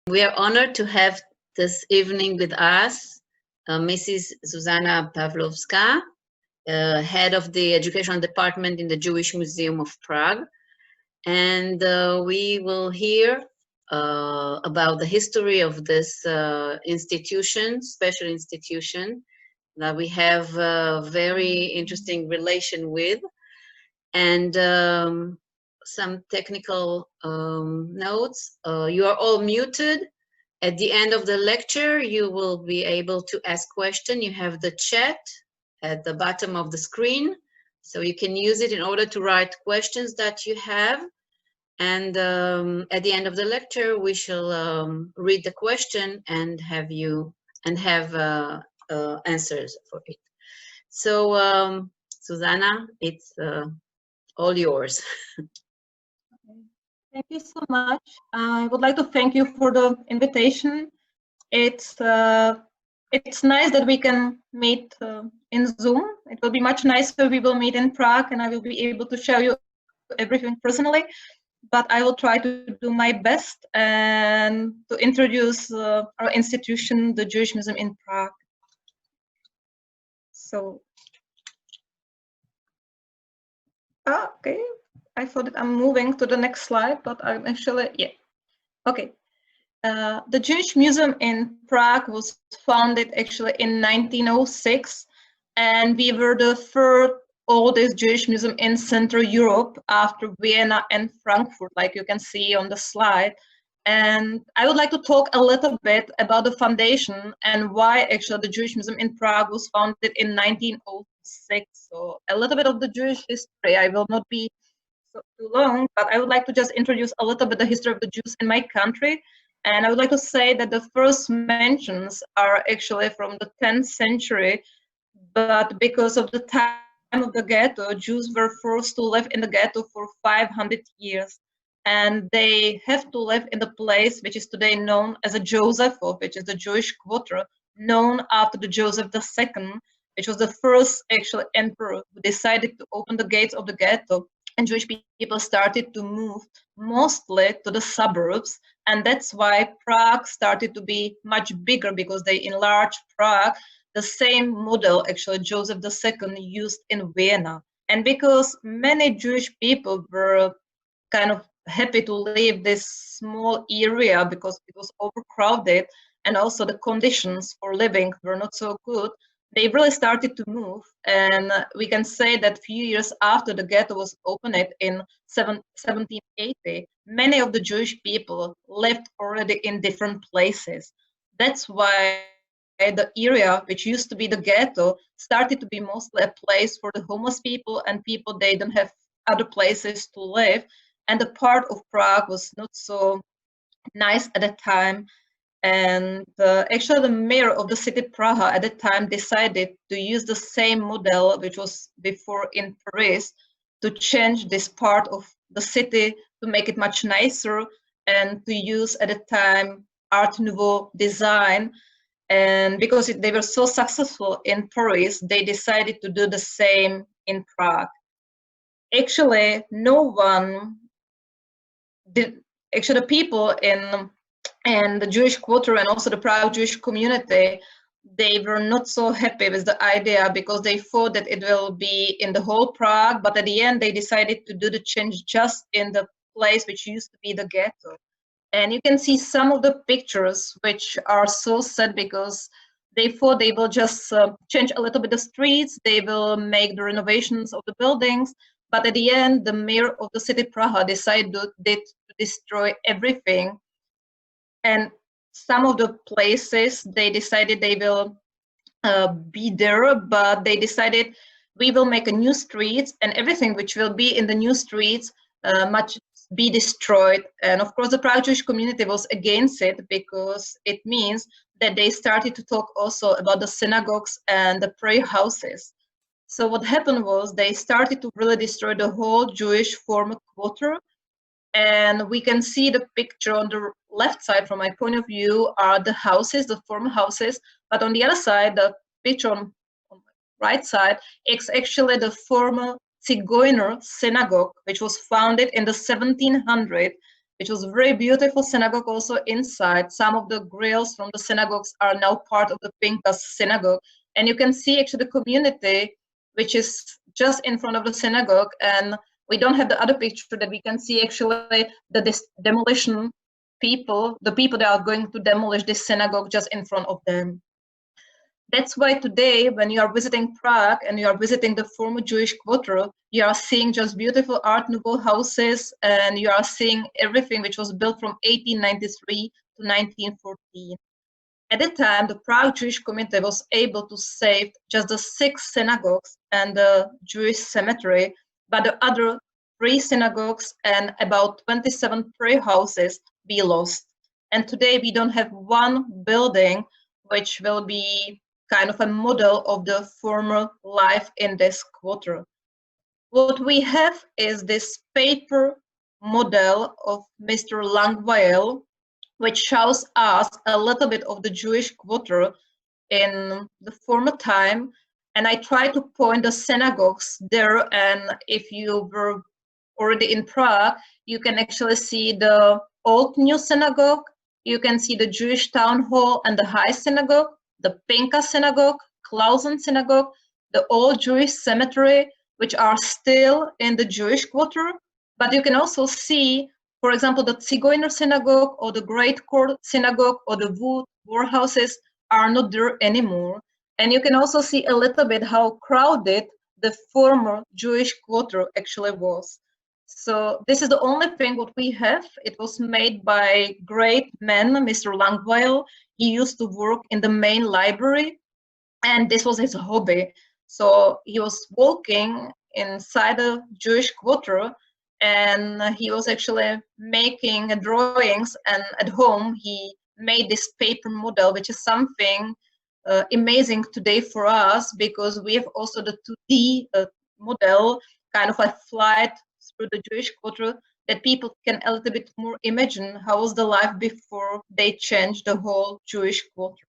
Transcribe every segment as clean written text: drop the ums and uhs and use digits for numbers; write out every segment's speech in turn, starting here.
We are honored to have this evening with us Mrs. Zuzana Pavlovska, head of the educational department in the Jewish Museum of Prague. And we will hear about the history of this institution, special institution, that we have a very interesting relation with. And some technical notes. You are all muted. At the end of the lecture, you will be able to ask questions. You have the chat at the bottom of the screen, so you can use it in order to write questions that you have. And at the end of the lecture, we shall read the question and have answers for it. So, Zuzana, it's all yours. Thank you so much. I would like to thank you for the invitation. It's nice that we can meet in Zoom. It will be much nicer if we will meet in Prague, and I will be able to show you everything personally. But I will try to do my best and to introduce our institution, the Jewish Museum in Prague. So, okay. I thought that I'm moving to the next slide, but I'm actually, yeah. Okay. The Jewish Museum in Prague was founded actually in 1906, and we were the third oldest Jewish museum in Central Europe after Vienna and Frankfurt, like you can see on the slide. And I would like to talk a little bit about the foundation and why actually the Jewish Museum in Prague was founded in 1906. So a little bit of the Jewish history. I will not be too long, but I would like to just introduce a little bit the history of the Jews in my country. And I would like to say that the first mentions are actually from the 10th century, but because of the time of the ghetto, Jews were forced to live in the ghetto for 500 years. And they have to live in the place which is today known as a Josephov, which is the Jewish quarter, known after the Joseph II, which was the first actual emperor who decided to open the gates of the ghetto. And Jewish people started to move mostly to the suburbs. And that's why Prague started to be much bigger, because they enlarged Prague, the same model actually Joseph II used in Vienna. And because many Jewish people were kind of happy to leave this small area because it was overcrowded and also the conditions for living were not so good, they really started to move. And we can say that a few years after the ghetto was opened in 1780, many of the Jewish people lived already in different places. That's why the area which used to be the ghetto started to be mostly a place for the homeless people and people they don't have other places to live. And the part of Prague was not so nice at the time. And actually the mayor of the city Prague at the time decided to use the same model which was before in Paris to change this part of the city to make it much nicer and to use at the time Art Nouveau design. And because they were so successful in Paris, they decided to do the same in Prague. Actually, no one did, actually the people in the Jewish quarter and also the Prague Jewish community, they were not so happy with the idea because they thought that it will be in the whole Prague, but at the end they decided to do the change just in the place which used to be the ghetto. And you can see some of the pictures which are so sad because they thought they will just change a little bit the streets, they will make the renovations of the buildings, but at the end the mayor of the city Prague decided to destroy everything. And some of the places they decided they will be there, but they decided we will make a new streets and everything which will be in the new streets must be destroyed. And of course the Prague Jewish community was against it because it means that they started to talk also about the synagogues and the prayer houses. So what happened was they started to really destroy the whole Jewish former quarter. And we can see the picture on the left side, from my point of view, are the houses, the former houses. But on the other side, the picture on the right side, it's actually the former Zigeuner synagogue, which was founded in the 1700s, which was a very beautiful synagogue also inside. Some of the grills from the synagogues are now part of the Pinkas synagogue. And you can see actually the community, which is just in front of the synagogue. And we don't have the other picture that we can see actually the demolition people, the people that are going to demolish this synagogue just in front of them. That's why today, when you are visiting Prague and you are visiting the former Jewish quarter, you are seeing just beautiful Art Nouveau houses, and you are seeing everything which was built from 1893 to 1914. At the time, the Prague Jewish community was able to save just the 6 synagogues and the Jewish cemetery, but the other 3 synagogues and about 27 prayer houses be lost. And today we don't have one building which will be kind of a model of the former life in this quarter. What we have is this paper model of Mr. Langweil, which shows us a little bit of the Jewish quarter in the former time. And I try to point the synagogues there, and if you were already in Prague, you can actually see the Old New Synagogue, you can see the Jewish Town Hall and the High Synagogue, the Pinka Synagogue, Clausen Synagogue, the Old Jewish Cemetery, which are still in the Jewish quarter. But you can also see, for example, the Zigeuner Synagogue or the Great Court Synagogue or the wood warehouses are not there anymore. And you can also see a little bit how crowded the former Jewish quarter actually was. So this is the only thing what we have. It was made by great man, Mr. Langweil. He used to work in the main library, and this was his hobby. So he was walking inside the Jewish quarter, and he was actually making drawings, and at home he made this paper model, which is something amazing today for us, because we have also the 2D model, kind of a flight through the Jewish quarter, that people can a little bit more imagine how was the life before they changed the whole Jewish quarter.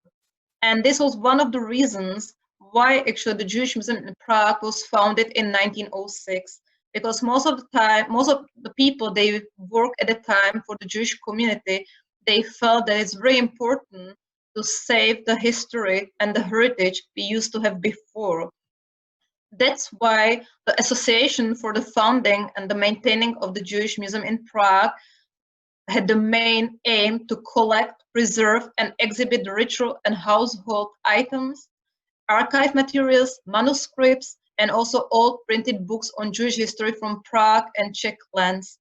And this was one of the reasons why actually the Jewish Museum in Prague was founded in 1906, because most of the people they work at the time for the Jewish community, they felt that it's very important to save the history and the heritage we used to have before. That's why the Association for the Founding and the Maintaining of the Jewish Museum in Prague had the main aim to collect, preserve, and exhibit the ritual and household items, archive materials, manuscripts, and also old printed books on Jewish history from Prague and Czech lands.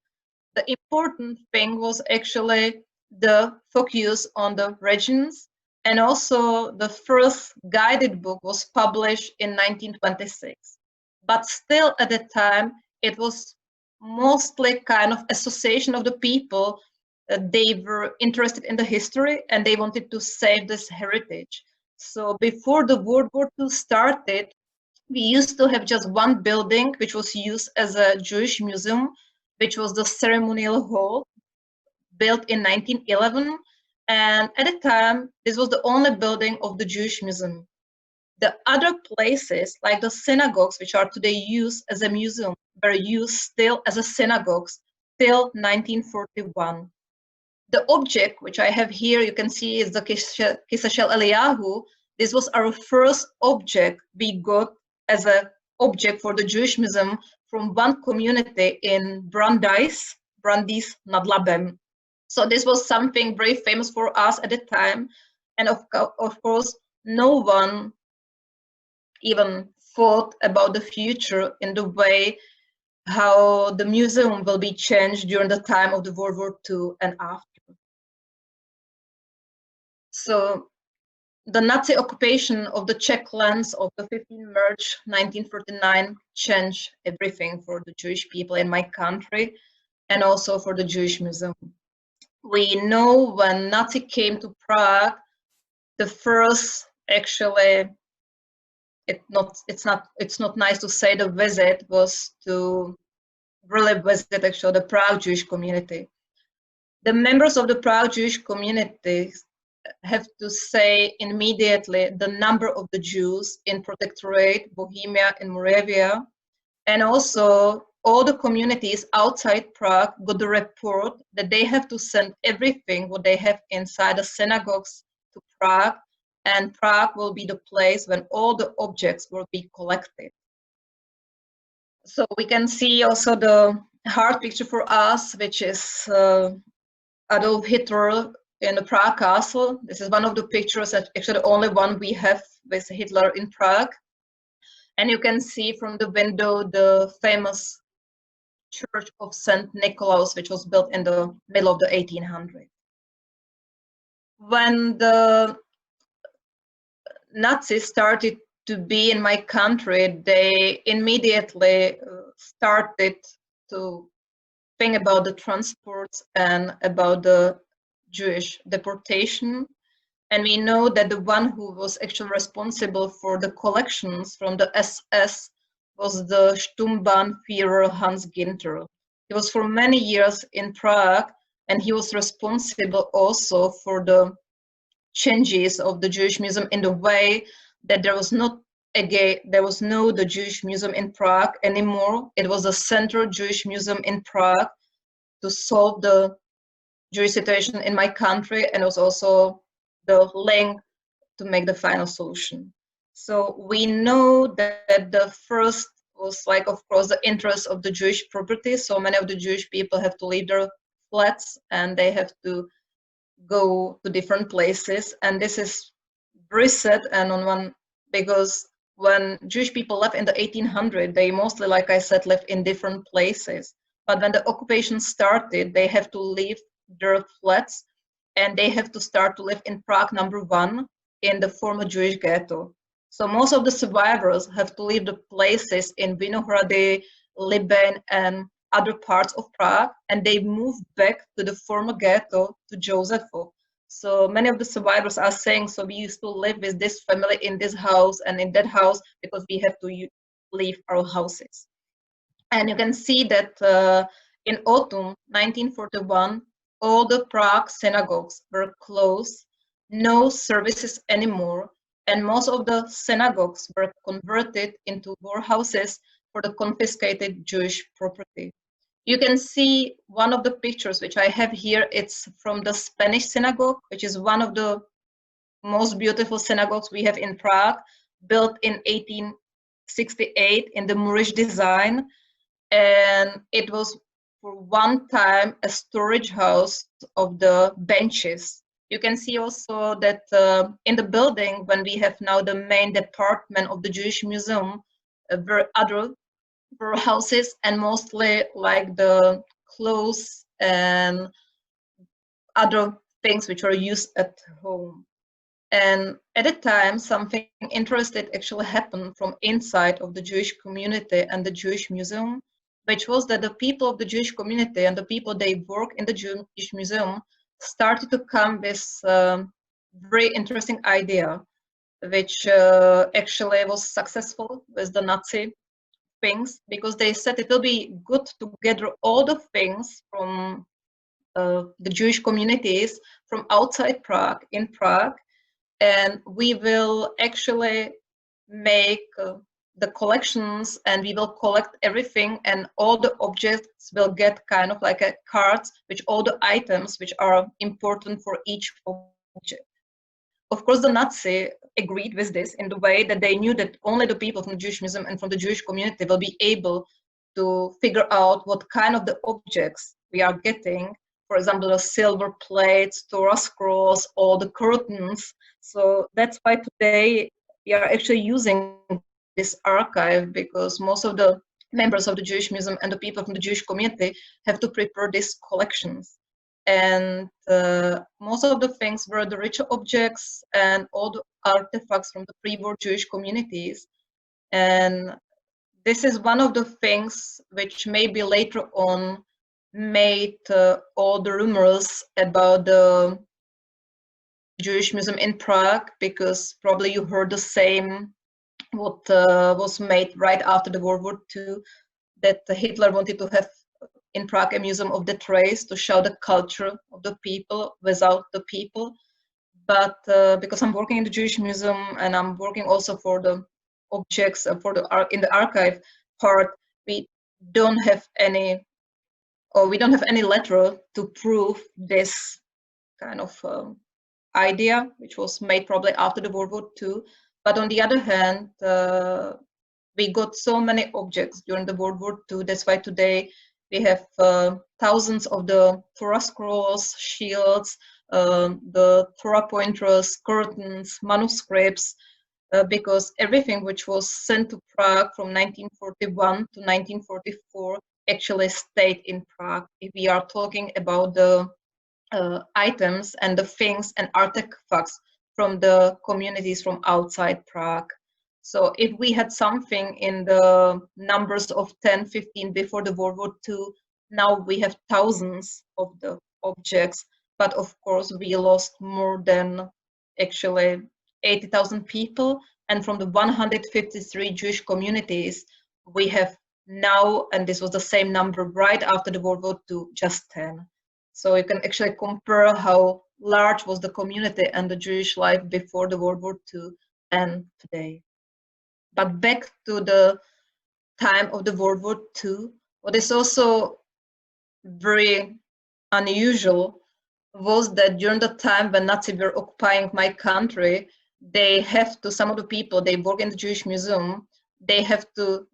The important thing was actually the focus on the regions, and also the first guided book was published in 1926. But still at the time, it was mostly kind of association of the people. They were interested in the history and they wanted to save this heritage. So before the World War II started, we used to have just one building which was used as a Jewish museum, which was the ceremonial hall, built in 1911. And at the time, this was the only building of the Jewish Museum. The other places, like the synagogues, which are today used as a museum, were used still as a synagogues till 1941. The object, which I have here, you can see is the Kisah Shel Eliyahu. This was our first object we got as an object for the Jewish Museum from one community in Brandis nad Labem. So this was something very famous for us at the time. And of course, no one even thought about the future in the way how the museum will be changed during the time of the World War II and after. So the Nazi occupation of the Czech lands of the 15th March 1939 changed everything for the Jewish people in my country and also for the Jewish Museum. We know when Nazi came to Prague, the first actually, it's not nice to say the visit was to really visit actually the Prague Jewish community. The members of the Prague Jewish community have to say immediately the number of the Jews in Protectorate, Bohemia and Moravia, and also all the communities outside Prague got the report that they have to send everything what they have inside the synagogues to Prague, and Prague will be the place when all the objects will be collected. So we can see also the hard picture for us, which is Adolf Hitler in the Prague castle. This is one of the pictures, that actually the only one we have with Hitler in Prague. And you can see from the window the famous church of St. Nicholas, which was built in the middle of the 1800s. When the Nazis started to be in my country, they immediately started to think about the transports and about the Jewish deportation. And we know that the one who was actually responsible for the collections from the SS was the Sturmbannführer Hans Ginter. He was for many years in Prague, and he was responsible also for the changes of the Jewish Museum in the way that there was no the Jewish Museum in Prague anymore. It was a central Jewish Museum in Prague to solve the Jewish situation in my country, and it was also the link to make the final solution. So we know that the first was, like, of course, the interest of the Jewish property. So many of the Jewish people have to leave their flats and they have to go to different places. And this is very sad, and on one, because when Jewish people left in the 1800s, they mostly, like I said, lived in different places. But when the occupation started, they have to leave their flats and they have to start to live in Prague #1 in the former Jewish ghetto. So most of the survivors have to leave the places in Vinohrady, Libeň, and other parts of Prague, and they move back to the former ghetto to Josefov. So many of the survivors are saying, so we used to live with this family in this house and in that house because we have to leave our houses. And you can see that in autumn 1941, all the Prague synagogues were closed, no services anymore, and most of the synagogues were converted into warehouses for the confiscated Jewish property. You can see one of the pictures which I have here. It's from the Spanish synagogue, which is one of the most beautiful synagogues we have in Prague, built in 1868 in the Moorish design. And it was for one time a storage house of the benches. You can see also that in the building, when we have now the main department of the Jewish Museum, were other houses, and mostly like the clothes and other things which are used at home. And at the time, something interesting actually happened from inside of the Jewish community and the Jewish Museum, which was that the people of the Jewish community and the people they work in the Jewish Museum started to come with very interesting idea, which actually was successful with the Nazi things, because they said it will be good to gather all the things from the Jewish communities from outside Prague, in Prague, and we will actually make the collections, and we will collect everything, and all the objects will get kind of like a cards with all the items which are important for each object. Of course, the Nazi agreed with this in the way that they knew that only the people from the Jewish Museum and from the Jewish community will be able to figure out what kind of the objects we are getting. For example, the silver plates, Torah scrolls, all the curtains. So that's why today we are actually using this archive, because most of the members of the Jewish Museum and the people from the Jewish community have to prepare these collections. And most of the things were the richer objects and all the artifacts from the pre-war Jewish communities. And this is one of the things which maybe later on made all the rumors about the Jewish Museum in Prague, because probably you heard the same what was made right after the World War II, that Hitler wanted to have in Prague a museum of that race to show the culture of the people without the people. But because I'm working in the Jewish Museum and I'm working also for the objects in the archive part, we don't have any, or we don't have any letter to prove this kind of idea, which was made probably after the World War II. But on the other hand, we got so many objects during the World War II. That's why today we have thousands of the Torah scrolls, shields, the Torah pointers, curtains, manuscripts, because everything which was sent to Prague from 1941 to 1944 actually stayed in Prague. If we are talking about the items and the things and artifacts from the communities from outside Prague. So if we had something in the numbers of 10, 15 before the World War II, now we have thousands of the objects, but of course we lost more than actually 80,000 people, and from the 153 Jewish communities, we have now, and this was the same number right after the World War II, just 10. So you can actually compare how large was the community and the Jewish life before the World War II and today. But back to the time of the World War II, what is also very unusual was that during the time when Nazis were occupying my country, they have to, some of the people, they work in the Jewish Museum, they have to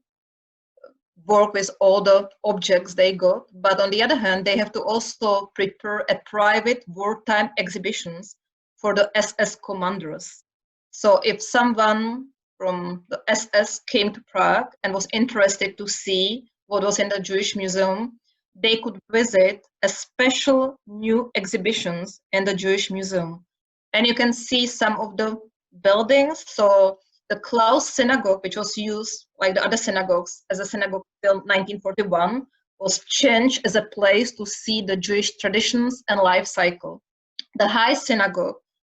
work with all the objects they got, but on the other hand, they have to also prepare a private wartime exhibitions for the SS commanders. So if someone from the SS came to Prague and was interested to see what was in the Jewish Museum, they could visit a special new exhibitions in the Jewish Museum. And you can see some of the buildings. So the Klaus synagogue, which was used like the other synagogues as a synagogue till 1941, was changed as a place to see the Jewish traditions and life cycle. The High synagogue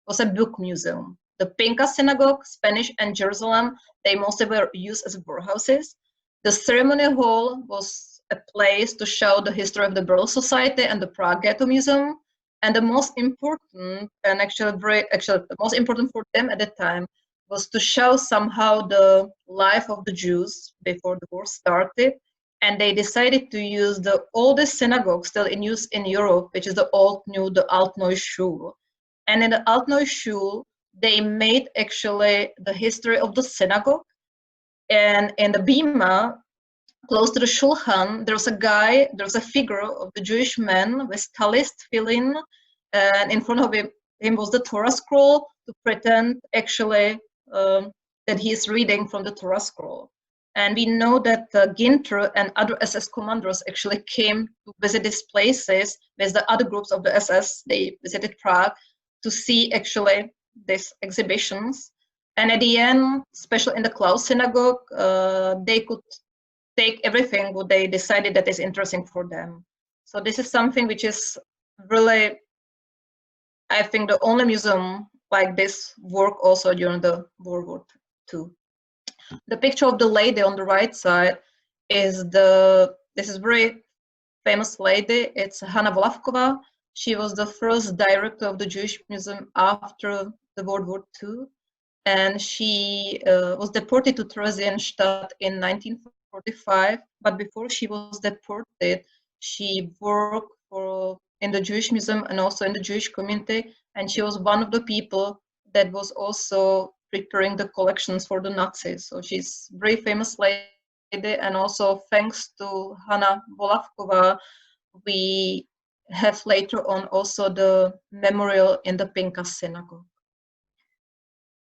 was a book museum. The Pinka synagogue, Spanish and Jerusalem, they mostly were used as warehouses. The ceremony hall was a place to show the history of the Burial Society and the Prague Ghetto Museum. And the most important, and actually the most important for them at the time, was to show somehow the life of the Jews before the war started. And they decided to use the oldest synagogue still in use in Europe, which is the the Altneu Shul. And in the Altneu Shul, they made actually the history of the synagogue. And in the Bima, close to the Shulchan, there's a figure of the Jewish man with talis, tefillin, and in front of him was the Torah scroll to pretend actually that he's reading from the Torah scroll. And we know that Ginter and other SS commanders actually came to visit these places with the other groups of the SS. They visited Prague to see actually these exhibitions. And at the end, especially in the Klaus synagogue, they could take everything what they decided that is interesting for them. So this is something which is really, I think, the only museum like this work also during the World War II. The picture of the lady on the right side is this is very famous lady. It's Hanna Vlavkova. She was the first director of the Jewish Museum after the World War II. And she was deported to Theresienstadt in 1945. But before she was deported, she worked in the Jewish Museum and also in the Jewish community. And she was one of the people that was also preparing the collections for the Nazis. So she's a very famous lady. And also thanks to Hanna Vlavkova, we have later on also the memorial in the Pinka synagogue.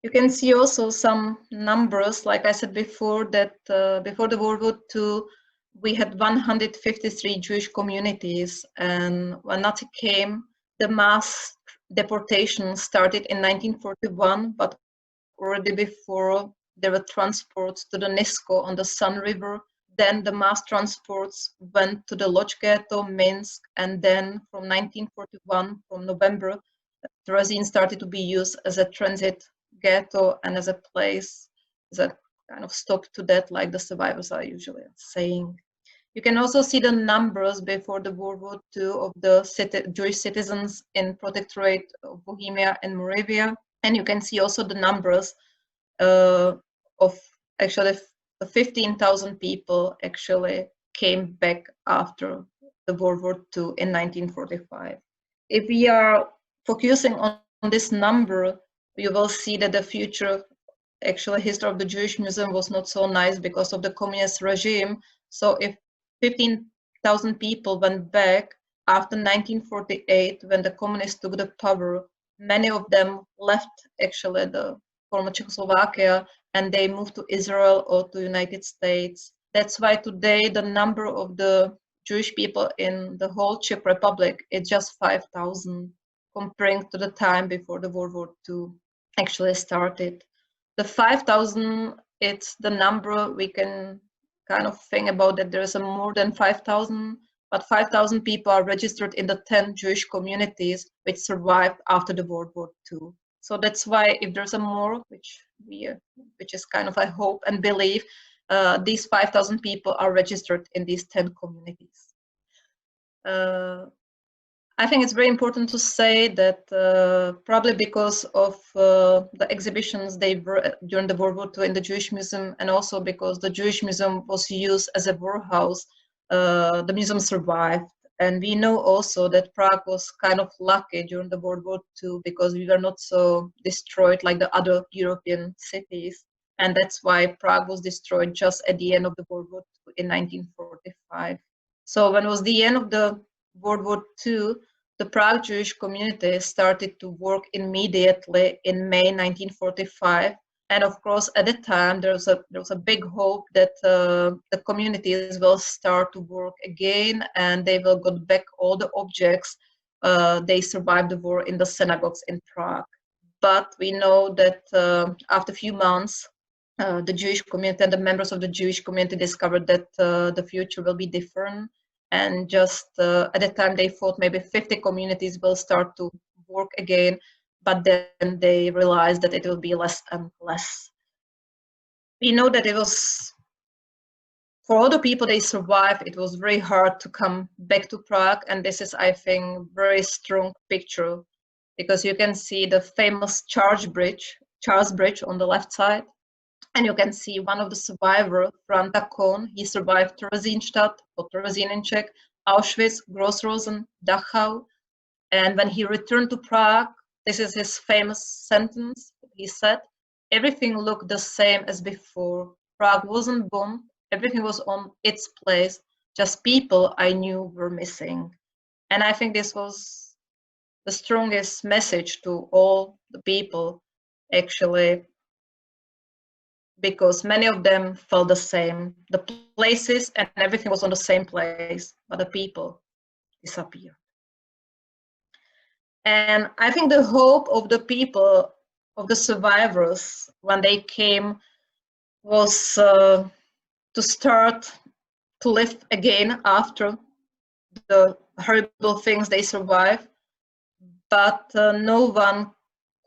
You can see also some numbers, like I said before, that before the World War II, we had 153 Jewish communities. And when Nazi came, the mass deportation started in 1941, but already before there were transports to the Nisko on the Sun River. Then the mass transports went to the Lodz Ghetto, Minsk, and then from 1941, from November, Terezin started to be used as a transit ghetto and as a place, as a kind of stop to death, like the survivors are usually saying. You can also see the numbers before the World War II of the Jewish citizens in Protectorate of Bohemia and Moravia. And you can see also the numbers of actually 15,000 people actually came back after the World War II in 1945. If we are focusing on this number, you will see that the future actual history of the Jewish Museum was not so nice because of the communist regime. So if 15,000 people went back after 1948, when the communists took the power, many of them left actually the former Czechoslovakia and they moved to Israel or to United States. That's why today the number of the Jewish people in the whole Czech Republic is just 5,000 comparing to the time before the World War II actually started. The 5,000, it's the number we can kind of think about that there's more than 5,000, but 5,000 people are registered in the 10 Jewish communities which survived after the World War II. So that's why if there's a more, which is kind of I hope and believe, these 5,000 people are registered in these 10 communities. I think it's very important to say that probably because of the exhibitions they were during the World War II in the Jewish Museum, and also because the Jewish Museum was used as a warehouse, the museum survived. And we know also that Prague was kind of lucky during the World War II because we were not so destroyed like the other European cities. And that's why Prague was destroyed just at the end of the World War II in 1945. So when it was the end of the World War II, the Prague Jewish community started to work immediately in May 1945. And of course, at the time, there was a big hope that the communities will start to work again and they will get back all the objects they survived the war in the synagogues in Prague. But we know that after a few months, the Jewish community and the members of the Jewish community discovered that the future will be different. And just at the time, they thought maybe 50 communities will start to work again. But then they realized that it will be less and less. We know that it was, for all the people they survived, it was very hard to come back to Prague. And this is, I think, very strong picture because you can see the famous Charles Bridge on the left side. And you can see one of the survivors, Franta Kohn. He survived Theresienstadt, or Terezín in Czech, Auschwitz, Grossrosen, Dachau. And when he returned to Prague, this is his famous sentence. He said, everything looked the same as before. Prague wasn't bombed. Everything was on its place. Just people I knew were missing. And I think this was the strongest message to all the people, actually, because many of them felt the same. The places and everything was on the same place, but the people disappeared. And I think the hope of the people, of the survivors, when they came, was to start to live again after the horrible things they survived. But no one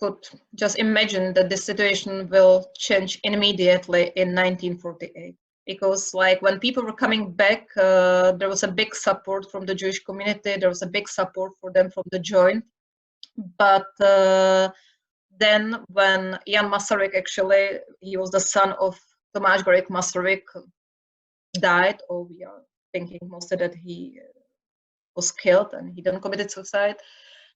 could just imagine that this situation will change immediately in 1948. Because like when people were coming back, there was a big support from the Jewish community. There was a big support for them from the Joint. But then when Jan Masaryk, actually, he was the son of Tomáš Garrigue Masaryk, died, or we are thinking mostly that he was killed and he didn't commit suicide.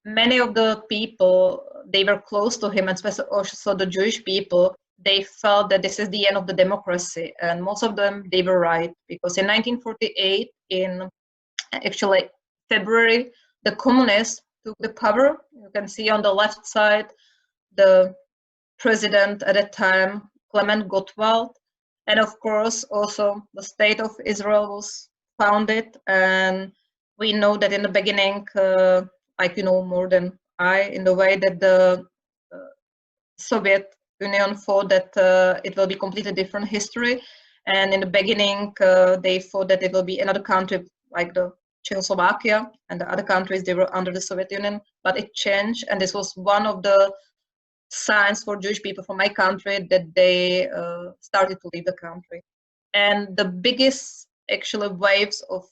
Many of the people, they were close to him, and especially also the Jewish people, they felt that this is the end of the democracy. And most of them, they were right, because in 1948, in actually February, the communists took the power. You can see on the left side, the president at that time, Klement Gottwald. And of course, also the state of Israel was founded. And we know that in the beginning, like you know more than I, in the way that the Soviet Union thought that it will be completely different history. And in the beginning, they thought that it will be another country like the Czechoslovakia and the other countries, they were under the Soviet Union, but it changed. And this was one of the signs for Jewish people from my country that they started to leave the country. And the biggest actually waves of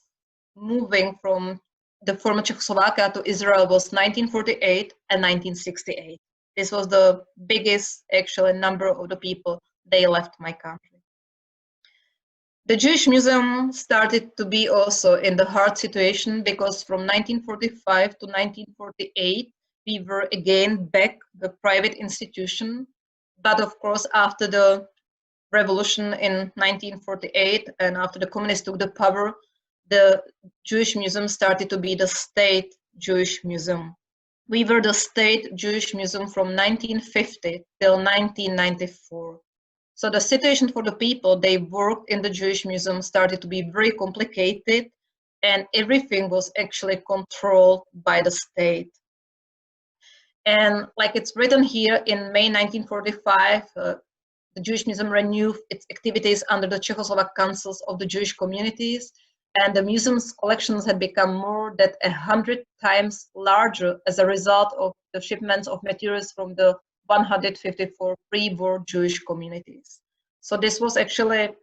moving from the former Czechoslovakia to Israel was 1948 and 1968. This was the biggest actually number of the people, they left my country. The Jewish Museum started to be also in the hard situation because from 1945 to 1948, we were again back the private institution. But of course, after the revolution in 1948 and after the communists took the power, the Jewish Museum started to be the state Jewish Museum. We were the state Jewish Museum from 1950 till 1994. So the situation for the people they worked in the Jewish Museum started to be very complicated, and everything was actually controlled by the state. And like it's written here, in May 1945, the Jewish Museum renewed its activities under the Czechoslovak Councils of the Jewish Communities, and the museum's collections had become more than 100 times larger as a result of the shipments of materials from the 154 pre-war Jewish communities. So this was actually a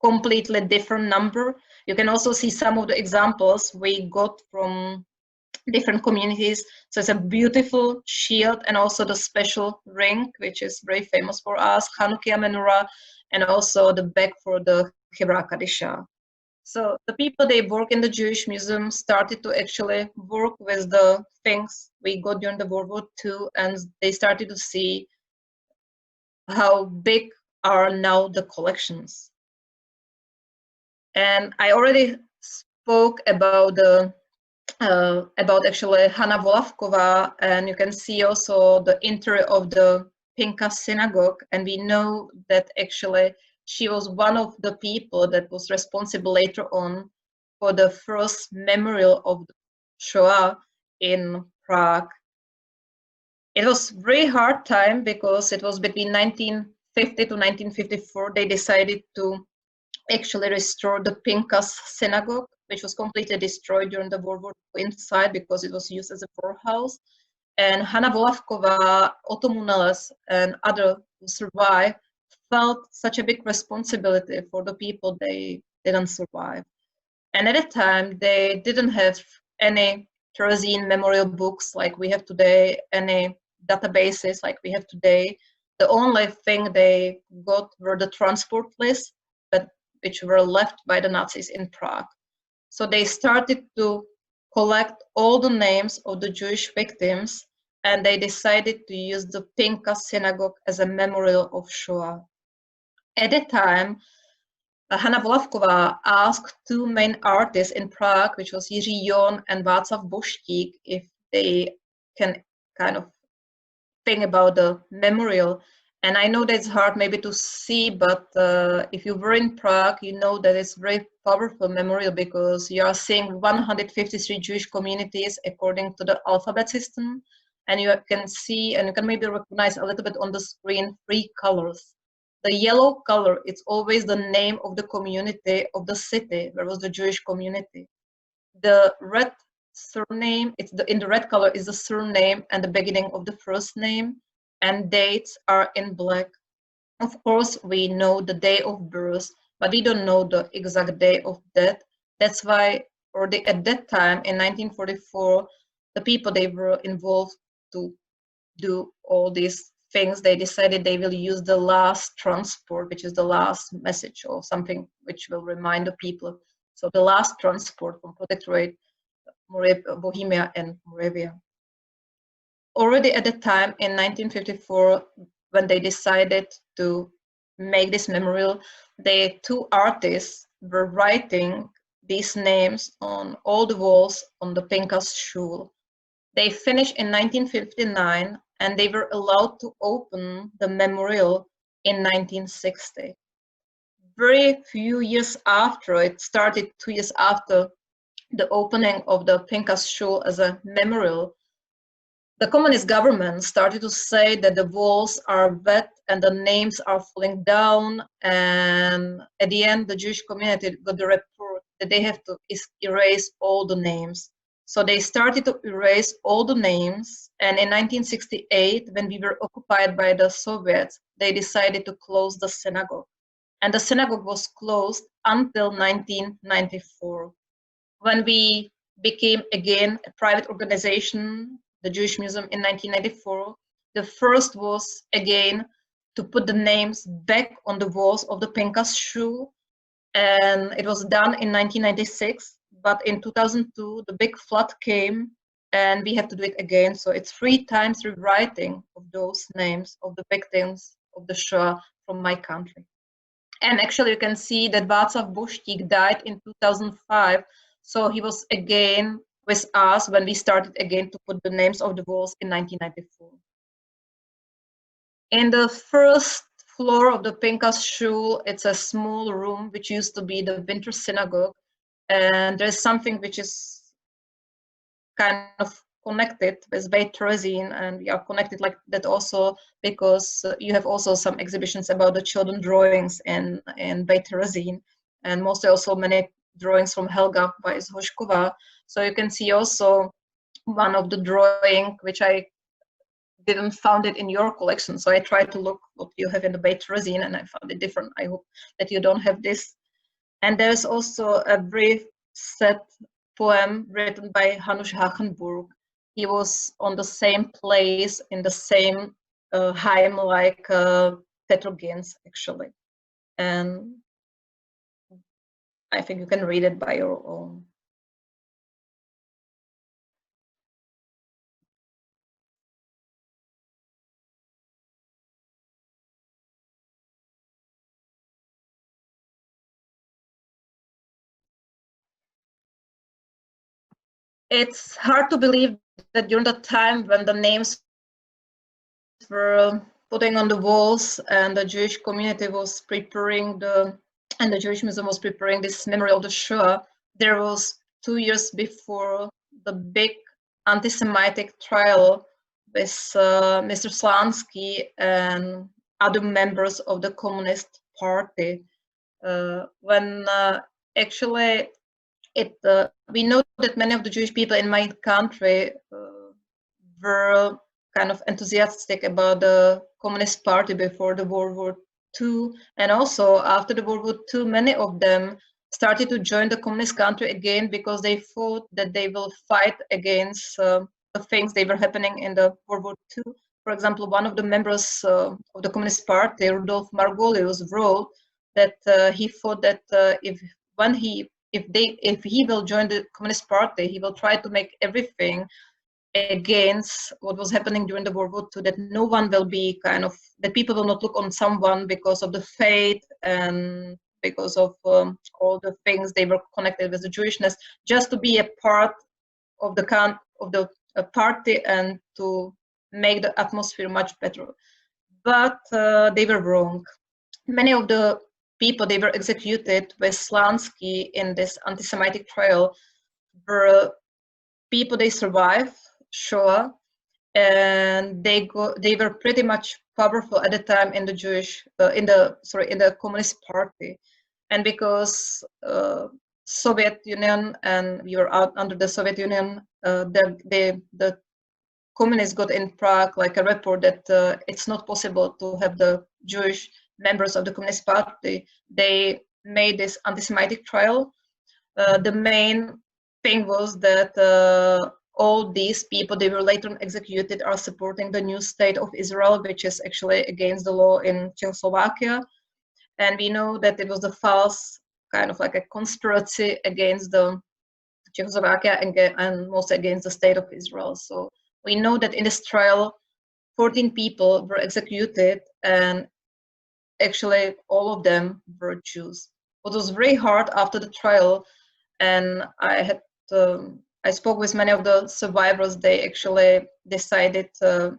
completely different number. You can also see some of the examples we got from different communities. So it's a beautiful shield and also the special ring, which is very famous for us, Hanukkah menorah, and also the bag for the Hebra Kadisha. So the people they work in the Jewish Museum started to actually work with the things we got during the World War II, and they started to see how big are now the collections. And I already spoke about the actually Hanna Volavkova, and you can see also the interior of the Pinka synagogue, and we know that actually she was one of the people that was responsible later on for the first memorial of the Shoah in Prague. It was a very hard time because it was between 1950 to 1954 they decided to actually restore the Pinkas synagogue, which was completely destroyed during the World War II inside because it was used as a poorhouse. And Hanna Volavkova, Otto Muneles, and others who survived felt such a big responsibility for the people they didn't survive. And at that time, they didn't have any Terezin memorial books like we have today, any databases like we have today. The only thing they got were the transport lists, which were left by the Nazis in Prague. So they started to collect all the names of the Jewish victims, and they decided to use the Pinka synagogue as a memorial of Shoah. At that time, Hanna Volavkova asked two main artists in Prague, which was Jiří Jon and Václav Boštík, if they can kind of think about the memorial. And I know that's hard maybe to see, but if you were in Prague, you know that it's very powerful memorial because you are seeing 153 Jewish communities according to the alphabet system. And you can see, and you can maybe recognize a little bit on the screen, 3 colors. The yellow color, it's always the name of the community of the city, where was the Jewish community. The red surname, in the red color is the surname and the beginning of the first name, and dates are in black. Of course, we know the day of birth, but we don't know the exact day of death. That's why already at that time in 1944, the people they were involved to do all these things, they decided they will use the last transport, which is the last message or something which will remind the people. So the last transport from Protectorate, Bohemia and Moravia. Already at the time in 1954, when they decided to make this memorial, the 2 artists were writing these names on all the walls on the Pinkas shul. They finished in 1959, and they were allowed to open the memorial in 1960. Very few years after, it started 2 years after the opening of the Pinkas shul as a memorial, the communist government started to say that the walls are wet and the names are falling down, and at the end the Jewish community got the report that they have to erase all the names. So they started to erase all the names, and in 1968, when we were occupied by the Soviets, they decided to close the synagogue. And the synagogue was closed until 1994. When we became again a private organization, the Jewish Museum in 1994, the first was again to put the names back on the walls of the Pinkas shul. and it was done in 1996, but in 2002 the big flood came and we have to do it again. So it's 3 times rewriting of those names of the victims of the Shoah from my country. And actually you can see that Václav Boštík died in 2005, so he was again with us when we started again to put the names of the walls in 1994. In the first floor of the Pinkas Shul, it's a small room which used to be the winter synagogue, and there's something which is kind of connected with Beit Terezin, and we are connected like that also because you have also some exhibitions about the children drawings in Beit Terezin, and mostly also many drawings from Helga Weiss-Hošková. So you can see also one of the drawing which I didn't found it in your collection, so I tried to look what you have in the Beit Terezin, and I found it different. I hope that you don't have this. And there's also a brief set poem written by Hanush Hachenburg. He was on the same place in the same Heim like Petrogins, actually. And I think you can read it by your own. It's hard to believe that during the time when the names were putting on the walls and the Jewish community was preparing and the Jewish Museum was preparing this memory of the Shoah, there was 2 years before the big anti-Semitic trial with Mr. Slansky and other members of the Communist Party, when actually we know that many of the Jewish people in my country were kind of enthusiastic about the Communist Party before the World War II, and also after the World War II, many of them started to join the communist country again because they thought that they will fight against the things that were happening in the World War II. For example, one of the members of the Communist Party, Rudolf Margolius, wrote that he thought that if he will join the Communist Party, he will try to make everything against what was happening during the World War II, that no one will be that people will not look on someone because of the faith and because of all the things they were connected with the Jewishness, just to be a part of the party and to make the atmosphere much better. But they were wrong. Many of the people they were executed with Slansky in this anti-Semitic trial were people they survived Shoah, and they were pretty much powerful at the time in the Communist Party, and because Soviet Union and we were out under the Soviet Union, the communists got in Prague like a report that it's not possible to have the Jewish members of the Communist Party. They made this anti-Semitic trial. The main thing was that all these people, they were later executed, are supporting the new state of Israel, which is actually against the law in Czechoslovakia. And we know that it was a false kind of like a conspiracy against the Czechoslovakia and mostly against the state of Israel. So we know that in this trial, 14 people were executed, and actually all of them were Jews. What was very hard after the trial, and I spoke with many of the survivors, they actually decided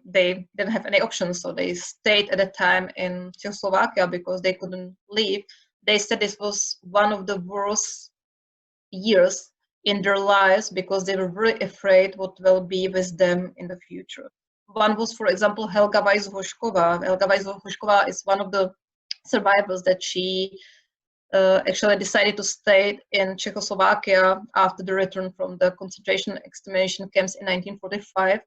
they didn't have any options, so they stayed at a time in Czechoslovakia because they couldn't leave. They said this was one of the worst years in their lives because they were very afraid what will be with them in the future. One was, for example, Helga Weiss-Hošková. Helga Weiss-Hošková is one of the survivors that she actually decided to stay in Czechoslovakia after the return from the concentration extermination camps in 1945.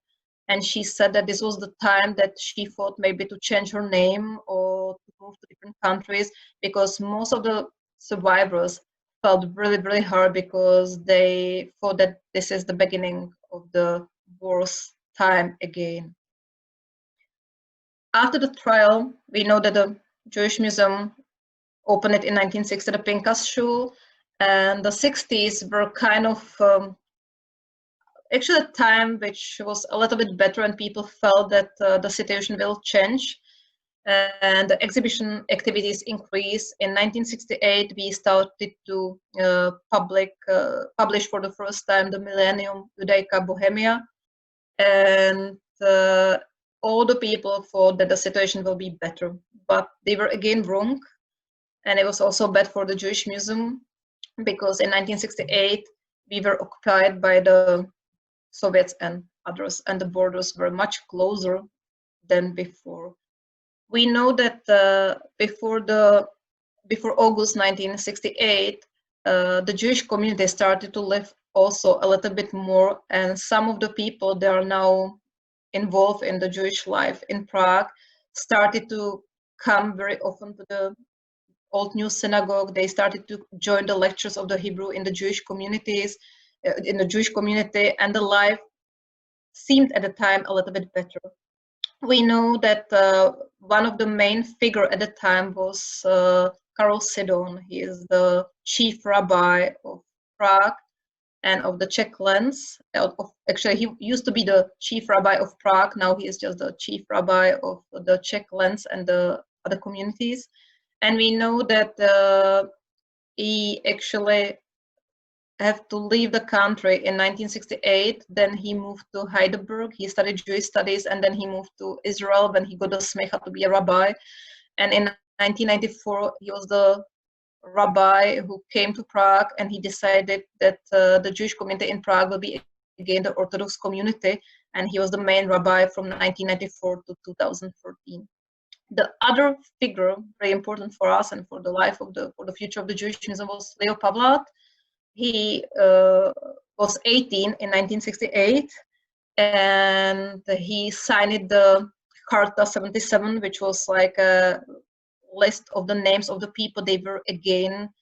And she said that this was the time that she thought maybe to change her name or to move to different countries, because most of the survivors felt really, really hard because they thought that this is the beginning of the worst time again. After the trial, we know that the Jewish Museum opened it in 1960, the Pinkas Schule, and the 60s were kind of actually a time which was a little bit better, and people felt that the situation will change, and the exhibition activities increased. In 1968, we started to publish for the first time the Millennium Judaica Bohemia, and all the people thought that the situation will be better, but they were again wrong. And it was also bad for the Jewish Museum, because in 1968 we were occupied by the Soviets and others, and the borders were much closer than before. We know that before August 1968, the Jewish community started to live also a little bit more, and some of the people that are now involved in the Jewish life in Prague started to come very often to the Old New Synagogue. They started to join the lectures of the Hebrew in the Jewish communities, in the Jewish community, and the life seemed at the time a little bit better. We know that one of the main figures at the time was Karol Sidon. He is the chief rabbi of Prague and of the Czech lands. Actually, he used to be the chief rabbi of Prague. Now he is just the chief rabbi of the Czech lands and the other communities. And we know that he actually had to leave the country in 1968. Then he moved to Heidelberg. He studied Jewish studies, and then he moved to Israel when he got the smecha to be a rabbi. And in 1994, he was the rabbi who came to Prague, and he decided that the Jewish community in Prague will be again the Orthodox community, and he was the main rabbi from 1994 to 2014. The other figure, very important for us and for the life of for the future of the Jewish Museum, was Leo Pavlat. He was 18 in 1968, and he signed the Charta 77, which was like a list of the names of the people they were against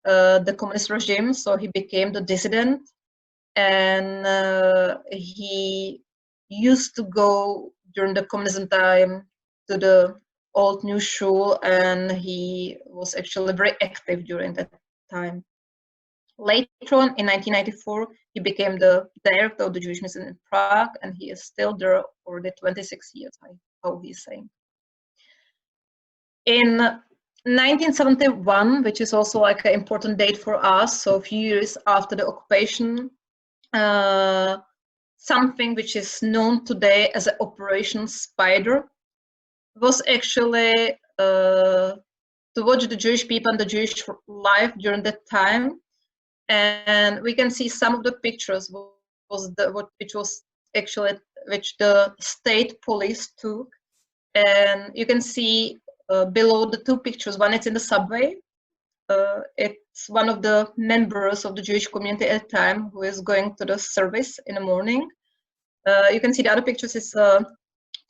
the communist regime. So he became the dissident, and he used to go during the communism time to the Old New Shul, and he was actually very active during that time. Later on, in 1994, he became the director of the Jewish Museum in Prague, and he is still there already 26 years, how he's saying. In 1971, which is also like an important date for us, so a few years after the occupation, something which is known today as Operation Spider was actually to watch the Jewish people and the Jewish life during that time. And we can see some of the pictures which the state police took, and you can see below the two pictures. One is in the subway. It's one of the members of the Jewish community at the time who is going to the service in the morning. You can see the other pictures is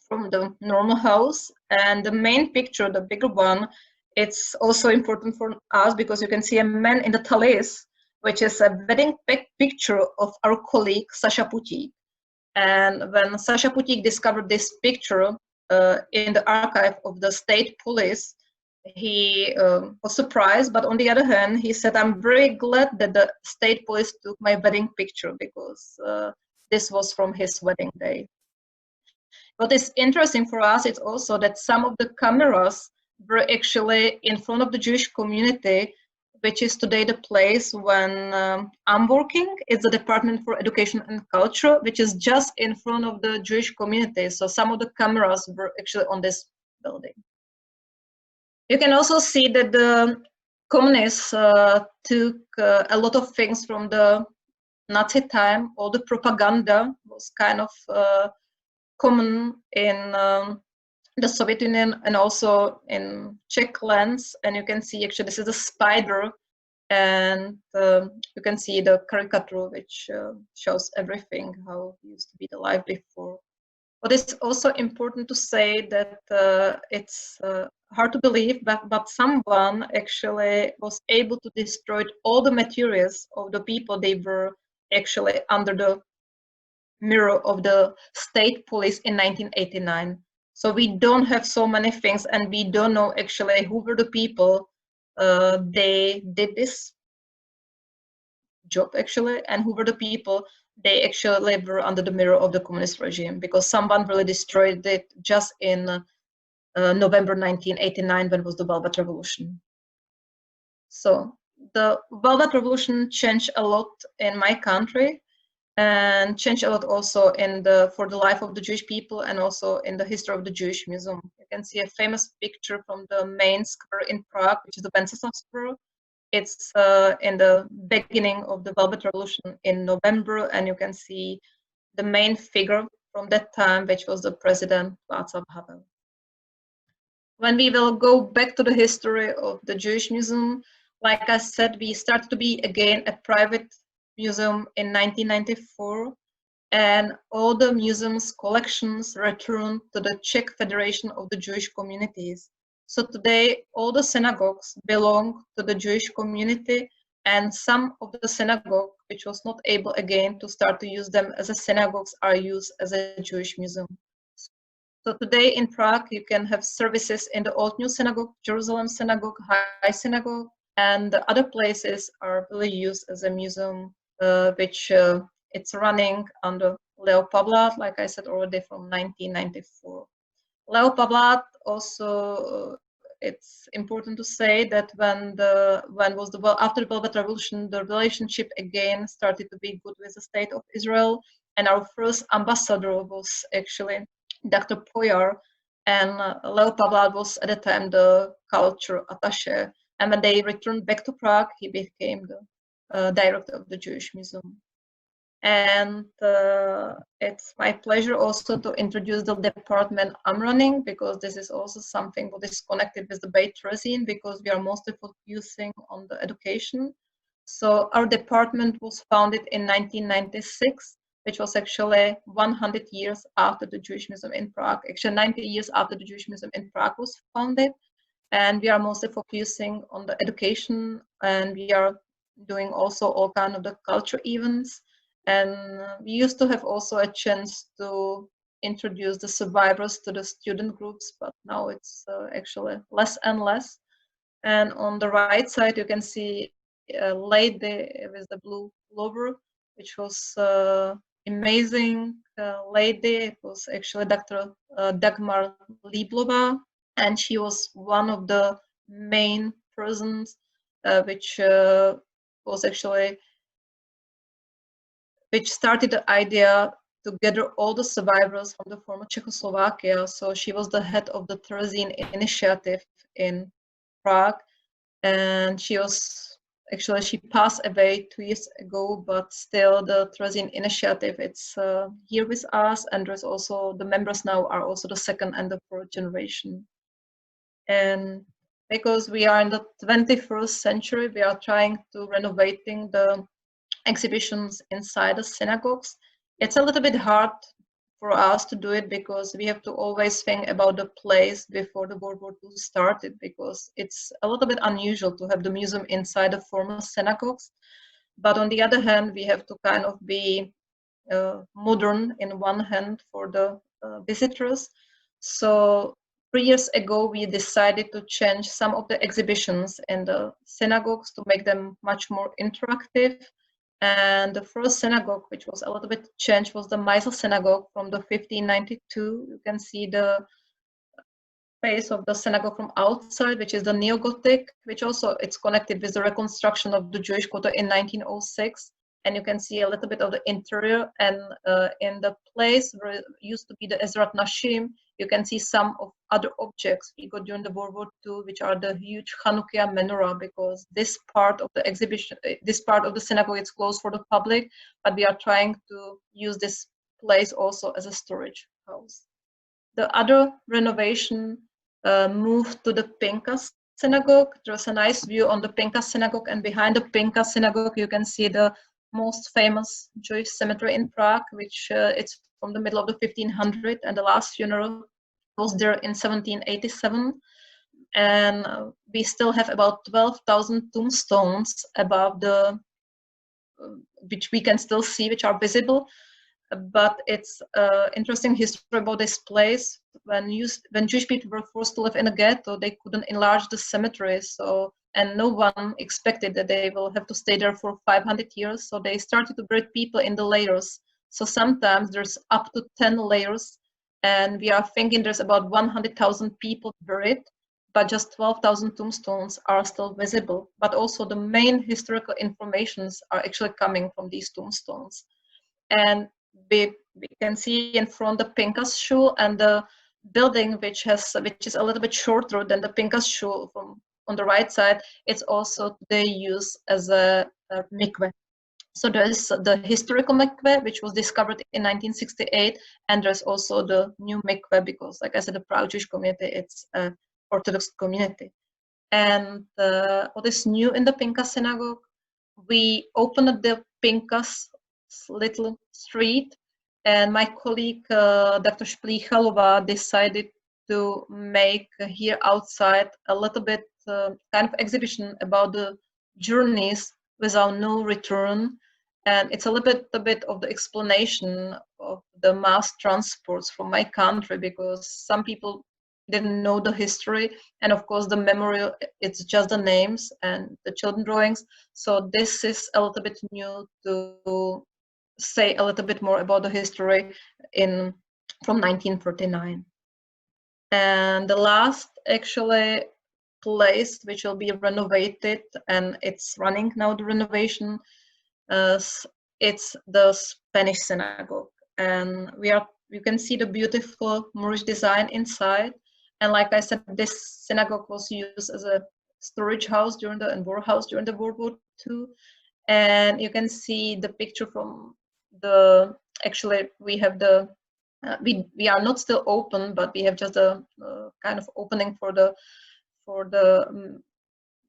from the normal house, and the main picture, the bigger one, it's also important for us because you can see a man in the talis, which is a wedding picture of our colleague Sasha Putik. And when Sasha Putik discovered this picture in the archive of the state police, he was surprised, but on the other hand, he said, "I'm very glad that the state police took my wedding picture because this was from his wedding day." What is interesting for us is also that some of the cameras were actually in front of the Jewish community, which is today the place when I'm working. It's the Department for Education and Culture, which is just in front of the Jewish community. So some of the cameras were actually on this building. You can also see that the communists took a lot of things from the Nazi time. All the propaganda was kind of common in the Soviet Union and also in Czech lands. And you can see actually this is a spider, and you can see the caricature which shows everything, how it used to be the life before. But it's also important to say that it's hard to believe, but someone actually was able to destroy all the materials of the people. They were actually under the mirror of the state police in 1989. So we don't have so many things, and we don't know actually who were the people they did this job actually, and who were the people? They actually were under the mirror of the communist regime, because someone really destroyed it just in November 1989, when was the Velvet Revolution. So the Velvet Revolution changed a lot in my country, and changed a lot also for the life of the Jewish people, and also in the history of the Jewish Museum. You can see a famous picture from the main square in Prague, which is the Wenceslav Square. It's in the beginning of the Velvet Revolution in November, and you can see the main figure from that time, which was the President Václav Havel. When we will go back to the history of the Jewish Museum, like I said, we started to be again a private museum in 1994, and all the museum's collections returned to the Czech Federation of the Jewish Communities. So today, all the synagogues belong to the Jewish community, and some of the synagogue, which was not able again to start to use them as a synagogues, are used as a Jewish museum. So today in Prague, you can have services in the Old New Synagogue, Jerusalem Synagogue, High Synagogue, and the other places are really used as a museum, which it's running under Leo Pavlát, like I said already, from 1994. Leo Pavlát also, it's important to say that after the Velvet Revolution, the relationship again started to be good with the state of Israel, and our first ambassador was actually Dr. Poyar, and Leo Pavlát was at the time the culture attaché. And when they returned back to Prague, he became the director of the Jewish Museum. And it's my pleasure also to introduce the department I'm running, because this is also something that is connected with the Béitre, because we are mostly focusing on the education. So our department was founded in 1996, which was actually 100 years after the Jewish Museum in Prague, actually 90 years after the Jewish Museum in Prague was founded. And we are mostly focusing on the education, and we are doing also all kinds of the culture events. And we used to have also a chance to introduce the survivors to the student groups, but now it's actually less and less. And on the right side, you can see a lady with the blue pullover, which was amazing lady. It was actually Dr. Dagmar Líblová, and she was one of the main persons which started the idea to gather all the survivors from the former Czechoslovakia. So she was the head of the Terezín initiative in Prague, and she passed away 2 years ago, but still the Terezín initiative, it's here with us, and there's also the members now are also the second and the fourth generation. And because we are in the 21st century, we are trying to renovating the exhibitions inside the synagogues. It's a little bit hard for us to do it, because we have to always think about the place before the World War II started, because it's a little bit unusual to have the museum inside the former synagogues. But on the other hand, we have to kind of be modern in one hand for the visitors. So 3 years ago, we decided to change some of the exhibitions in the synagogues to make them much more interactive. And the first synagogue, which was a little bit changed, was the Meisel synagogue from the 1592. You can see the face of the synagogue from outside, which is the neo-Gothic, which also it's connected with the reconstruction of the Jewish Ghetto in 1906. And you can see a little bit of the interior, and in the place where it used to be the Ezrat Nashim, you can see some of other objects we got during the World War II, which are the huge Chanukia menorah, because this part of the exhibition, this part of the synagogue is closed for the public, but we are trying to use this place also as a storage house. The other renovation moved to the Pinkas synagogue. There's a nice view on the Pinkas synagogue, and behind the Pinkas synagogue, you can see the most famous Jewish cemetery in Prague, which it's from the middle of the 1500s, and the last funeral was there in 1787. And we still have about 12,000 tombstones above the, which we can still see, which are visible. But it's interesting history about this place. When Jewish people were forced to live in a ghetto, they couldn't enlarge the cemetery. So and no one expected that they will have to stay there for 500 years. So they started to bury people in the layers. So sometimes there's up to 10 layers, and we are thinking there's about 100,000 people buried, but just 12,000 tombstones are still visible. But also the main historical informations are actually coming from these tombstones. And we can see in front the Pinkas Shul, and the building which is a little bit shorter than the Pinkas Shul from on the right side, it's also they use as a mikveh. So there's the historical mikveh, which was discovered in 1968, and there's also the new mikveh, because like I said, the Prague Jewish community, it's a Orthodox community. And what is new in the Pinkas synagogue, we opened the Pinkas little street, and my colleague Dr. Splíchalová decided to make here outside a little bit kind of exhibition about the journeys without no return. And it's a little bit of the explanation of the mass transports from my country, because some people didn't know the history, and of course the memorial, it's just the names and the children drawings. So this is a little bit new to say a little bit more about the history from 1939. And the last actually place which will be renovated, and it's running now, the renovation, it's the Spanish synagogue. And you can see the beautiful Moorish design inside. And like I said, this synagogue was used as a storage house and warehouse during the World War II. And you can see the picture from actually we have the, we are not still open, but we have just a kind of opening for the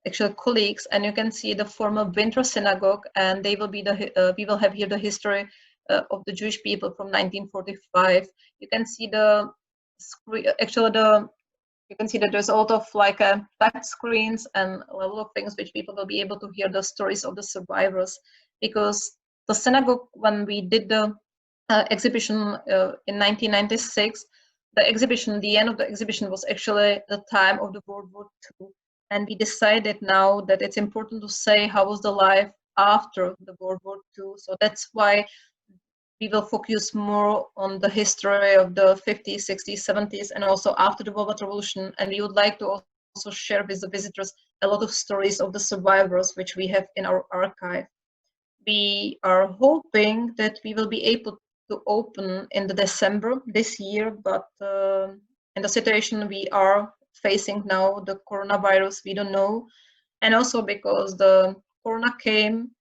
actual colleagues. And you can see the former winter synagogue, and they will be we will have here the history of the Jewish people from 1945. You can see the screen, you can see that there's a lot of like touch screens and a lot of things which people will be able to hear the stories of the survivors. Because the synagogue, when we did the exhibition in 1996, the end of the exhibition was actually the time of the World War II. And we decided now that it's important to say how was the life after the World War II. So that's why we will focus more on the history of the 50s, 60s, 70s, and also after the World War Revolution. And we would like to also share with the visitors a lot of stories of the survivors, which we have in our archive. We are hoping that we will be able to open in December this year, but in the situation we are facing now, the coronavirus, we don't know. And also because the corona came,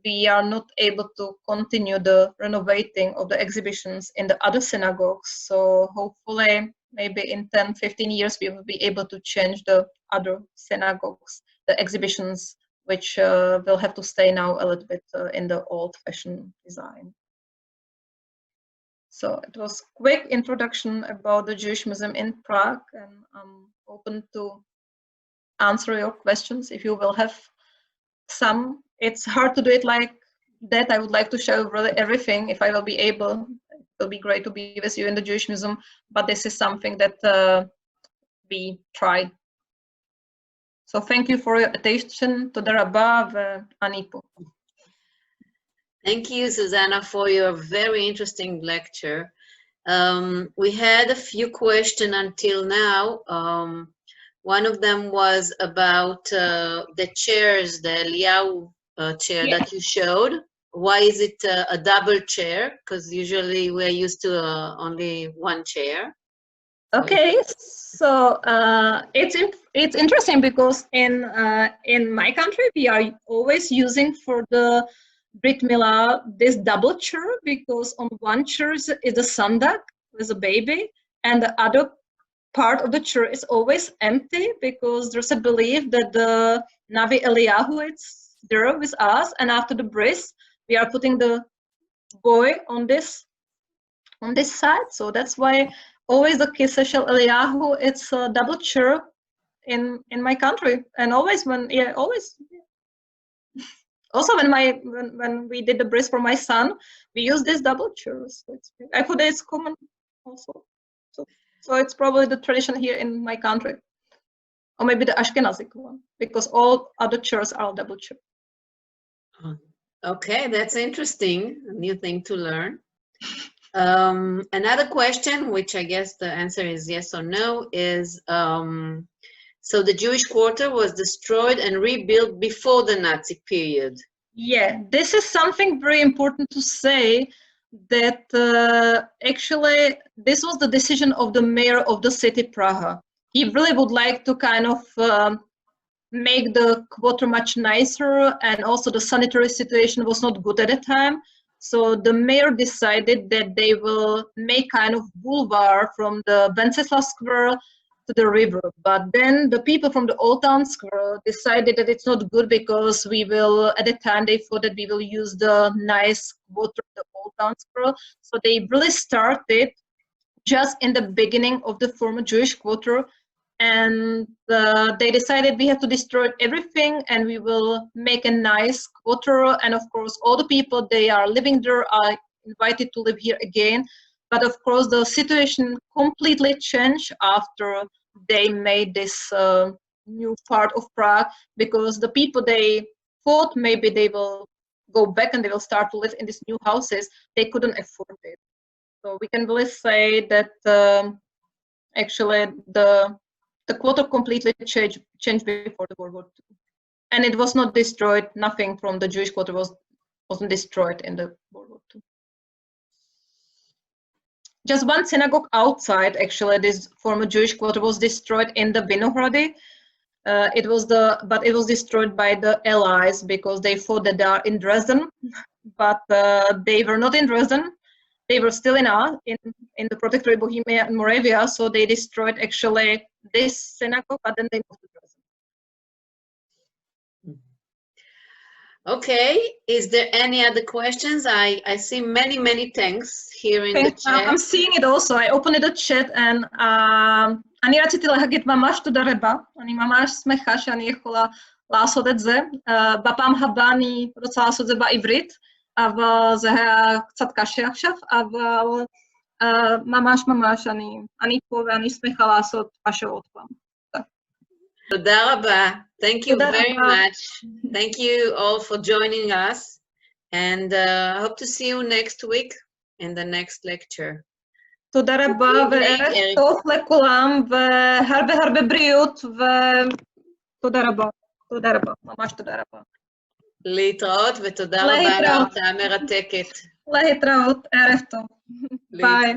we are not able to continue the renovating of the exhibitions in the other synagogues. So hopefully, maybe in 10, 15 years, we will be able to change the other synagogues, the exhibitions, which will have to stay now a little bit in the old-fashioned design. So it was a quick introduction about the Jewish Museum in Prague, and I'm open to answer your questions if you will have some. It's hard to do it like that. I would like to show really everything if I will be able. It will be great to be with you in the Jewish Museum, but this is something that we try. So thank you for your attention. Toda rabba v'anipo. Thank you, Zuzana, for your very interesting lecture. We had a few questions until now. One of them was about the chairs, the Eliyahu chair that you showed. Why is it a double chair? Because usually we're used to only one chair. Okay, so it's interesting because in my country we are always using for the Brit Milah this double chair, because on one chair is a sandak with a baby, and the other part of the chair is always empty, because there's a belief that the Navi Eliyahu is there with us, and after the bris we are putting the boy on this side. So that's why always the Kiseh Shel Eliyahu, it's a double chair in my country, and always also when we did the bris for my son, we use this double chair. So I thought it's common also. So it's probably the tradition here in my country. or maybe the Ashkenazic one, because all other chairs are double chair. Okay, that's interesting, a new thing to learn. Another question, which I guess the answer is yes or no, is so the Jewish quarter was destroyed and rebuilt before the Nazi period. Yeah, this is something very important to say, that actually this was the decision of the mayor of the city Prague. He really would like to kind of make the quarter much nicer, and also the sanitary situation was not good at the time. So the mayor decided that they will make kind of boulevard from the Venceslas Square to the river. But then the people from the Old Town Square decided that it's not good, because we will, at the time they thought that we will use the nice water of the Old Town Square. So they really started just in the beginning of the former Jewish quarter, and they decided we have to destroy everything and we will make a nice quarter. And of course, all the people they are living there are invited to live here again. But of course, the situation completely changed after they made this new part of Prague, because the people they thought maybe they will go back and they will start to live in these new houses, they couldn't afford it. So we can really say that actually the quarter completely changed before the World War II. And it was not destroyed, nothing from the Jewish quarter wasn't destroyed in the World War II. Just one synagogue outside, actually, this former Jewish quarter was destroyed in the Vinohrady. But it was destroyed by the Allies, because they thought that they are in Dresden, but they were not in Dresden. They were still in the Protectorate Bohemia and Moravia, so they destroyed actually this synagogue, but then they moved to Dresden. Okay, is there any other questions? I see many thanks here in the chat. I'm seeing it also. I opened the chat and אני רציתי להגיד ממש תודה רבה. אני ממש שמחה שאני יכולה לעשות את זה. בפעם הבאה אני רוצה לעשות את זה בעברית, אבל זה היה קצת קשה עכשיו, אבל ממש אני פה ואני שמחה לעשות משהו עוד פעם. תודה רבה. Thank you very much. Thank you all for joining us, and I hope to see you next week in the next lecture. תודה רבה וערב טוב לכולם, והרבה בריאות, ותודה רבה, ממש תודה רבה. להתראות, ותודה רבה על ההרצאה המרתקת. להתראות, ערב טוב. ביי.